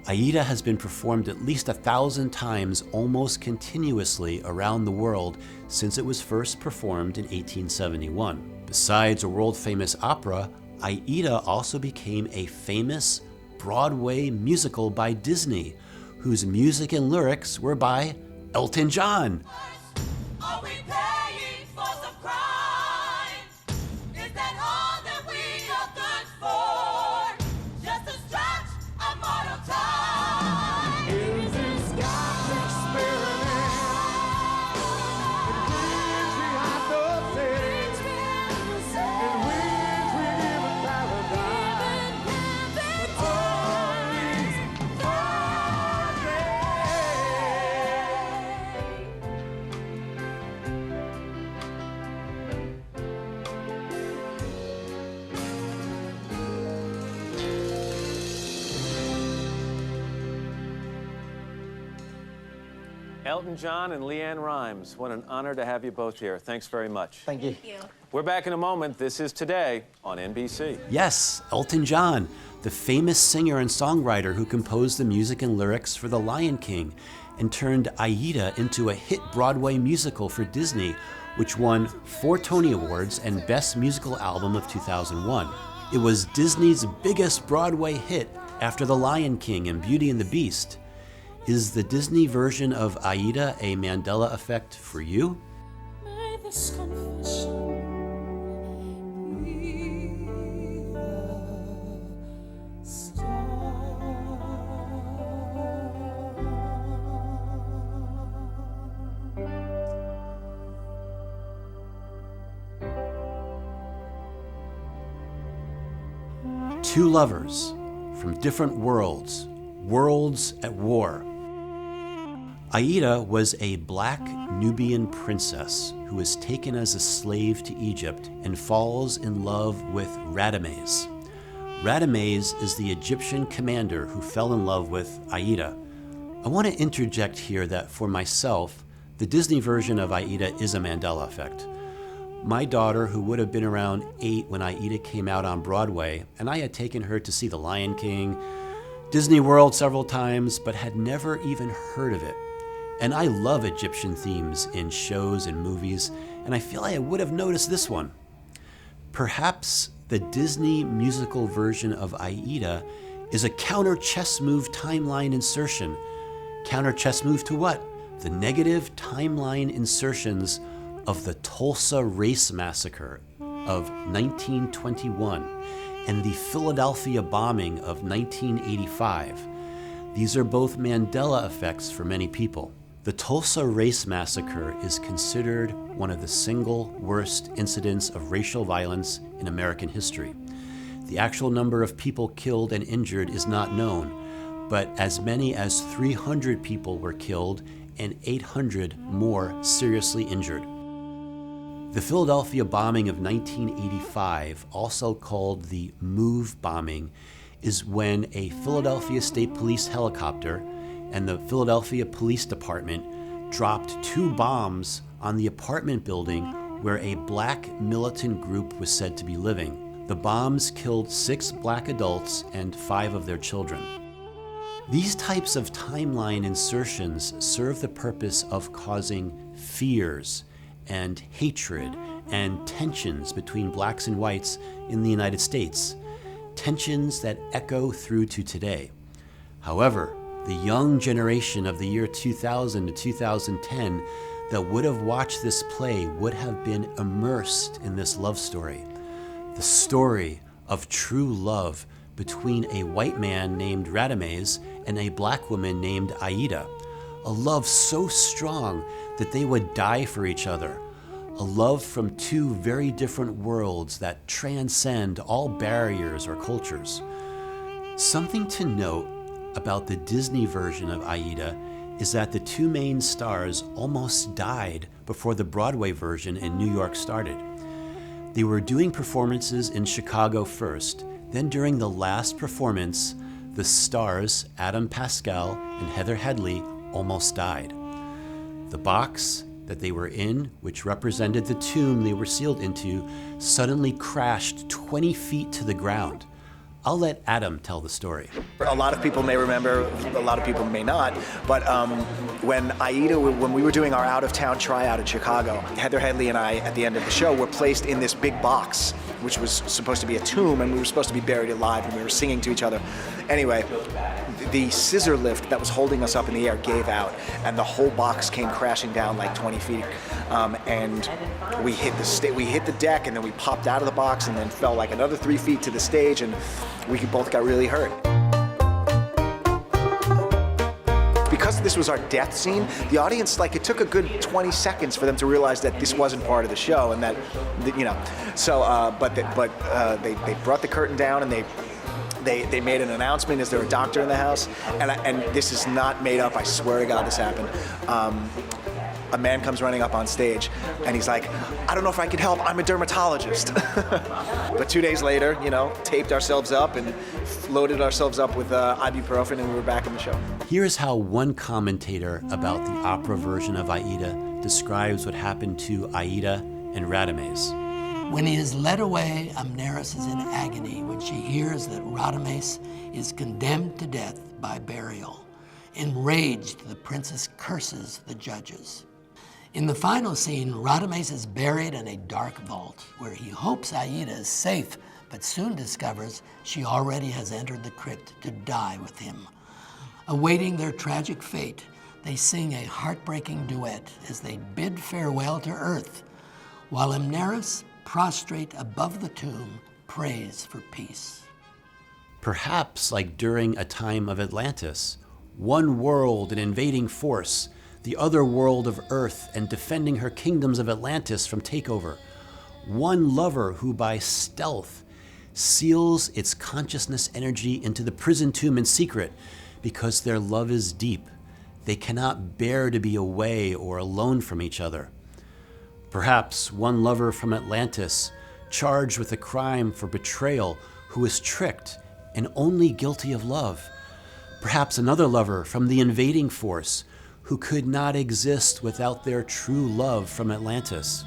Aida has been performed at least 1,000 times almost continuously around the world since it was first performed in 1871. Besides a world-famous opera, Aida also became a famous Broadway musical by Disney, whose music and lyrics were by Elton John. Are we paying for some crime? Is that all that we are good for? Just to stretch a mortal time? Is this God's experiment? In which we have no say, in which we live in paradise, but always Elton John and LeAnne RHIMES, what an honor to have you both here. Thanks very much. Thank you. Thank you. We're back in a moment. This is Today on NBC. Yes, Elton John, the famous singer and songwriter who composed the music and lyrics for The Lion King and turned Aida into a hit Broadway musical for Disney, which won 4 Tony Awards and Best Musical Album of 2001. It was Disney's biggest Broadway hit after The Lion King and Beauty and the Beast. Is the Disney version of Aida a Mandela effect for you? may this confession be the start. Two lovers from different worlds, worlds at war. Aida was a black Nubian princess who is taken as a slave to Egypt and falls in love with Radames. Radames is the Egyptian commander who fell in love with Aida. I want to interject here that for myself, the Disney version of Aida is a Mandela effect. My daughter, who would have been around 8 when Aida came out on Broadway, and I had taken her to see The Lion King, Disney World several times, but had never even heard of it. And I love Egyptian themes in shows and movies, and I feel I would have noticed this one. Perhaps the Disney musical version of Aida is a counter chess move timeline insertion. Counter chess move to what? The negative timeline insertions of the Tulsa Race Massacre of 1921 and the Philadelphia bombing of 1985. These are both Mandela effects for many people. The Tulsa Race Massacre is considered one of the single worst incidents of racial violence in American history. The actual number of people killed and injured is not known, but as many as 300 people were killed and 800 more seriously injured. The Philadelphia bombing of 1985, also called the Move bombing, is when a Philadelphia State Police helicopter and the Philadelphia Police Department dropped 2 bombs on the apartment building where a black militant group was said to be living. The bombs killed 6 black adults and 5 of their children. These types of timeline insertions serve the purpose of causing fears and hatred and tensions between blacks and whites in the United States, tensions that echo through to today. However, the young generation of the year 2000 to 2010 that would have watched this play would have been immersed in this love story. The story of true love between a white man named Radames and a black woman named Aida. A love so strong that they would die for each other. A love from 2 very different worlds that transcend all barriers or cultures. Something to note about the Disney version of Aida is that the 2 main stars almost died before the Broadway version in New York started. They were doing performances in Chicago first, then during the last performance, the stars, Adam Pascal and Heather Headley, almost died. The box that they were in, which represented the tomb they were sealed into, suddenly crashed 20 feet to the ground. I'll let Adam tell the story. A lot of people may remember, a lot of people may not, but when Aida, when we were doing our out-of-town tryout in Chicago, Heather Headley and I, at the end of the show, were placed in this big box, which was supposed to be a tomb, and we were supposed to be buried alive, and we were singing to each other. Anyway, the scissor lift that was holding us up in the air gave out, and the whole box came crashing down like 20 feet, and we hit the deck, and then we popped out of the box, and then fell like another 3 feet to the stage, and we both got really hurt. Because this was our death scene, the audience, like, it took a good 20 seconds for them to realize that this wasn't part of the show, and that, you know, so, but they brought the curtain down, and they made an announcement, is there a doctor in the house? And this is not made up, I swear to God this happened. A man comes running up on stage, and he's like, I don't know if I can help, I'm a dermatologist. But 2 days later, you know, taped ourselves up and loaded ourselves up with ibuprofen, and we were back in the show. Here's how one commentator about the opera version of Aida describes what happened to Aida and Radames. When he is led away, Amneris is in agony when she hears that Radames is condemned to death by burial. Enraged, the princess curses the judges. In the final scene, Radames is buried in a dark vault where he hopes Aida is safe, but soon discovers she already has entered the crypt to die with him. Awaiting their tragic fate, they sing a heartbreaking duet as they bid farewell to Earth, while Amneris, prostrate above the tomb, prays for peace. Perhaps like during a time of Atlantis, one world an invading force, the other world of Earth and defending her kingdoms of Atlantis from takeover. One lover who by stealth seals its consciousness energy into the prison tomb in secret because their love is deep. They cannot bear to be away or alone from each other. Perhaps one lover from Atlantis, charged with a crime for betrayal, who is tricked and only guilty of love. Perhaps another lover from the invading force, who could not exist without their true love from Atlantis.